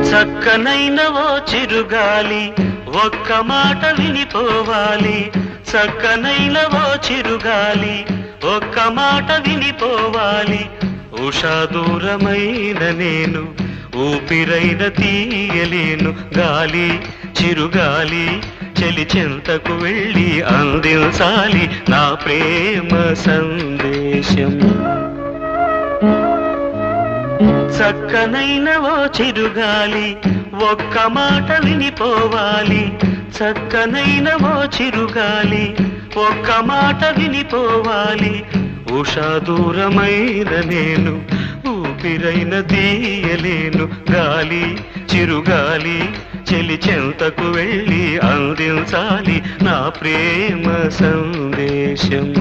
చక్కనైన ఓ చిరుగాలి ఒక్క మాట వినిపోవాలి. చక్కనైన ఓ చిరుగాలి ఒక్క మాట వినిపోవాలి. ఉషా దూరమైన నేను ఊపిరైన తీయలేను. గాలి చిరుగాలి చెలి చెంతకు వెళ్ళి అందించాలి నా ప్రేమ సందేశం. చక్కనైన ఓ చిరుగాలి ఒక్క మాట వినిపోవాలి. చక్కనైన ఓ చిరుగాలి ఒక్క మాట వినిపోవాలి. ఉషా దూరమైన నేను ఊపిరైన తీయలేను. గాలి చిరుగాలి చెలి చెంతకు వెళ్ళి అందించాలి నా ప్రేమ సందేశం.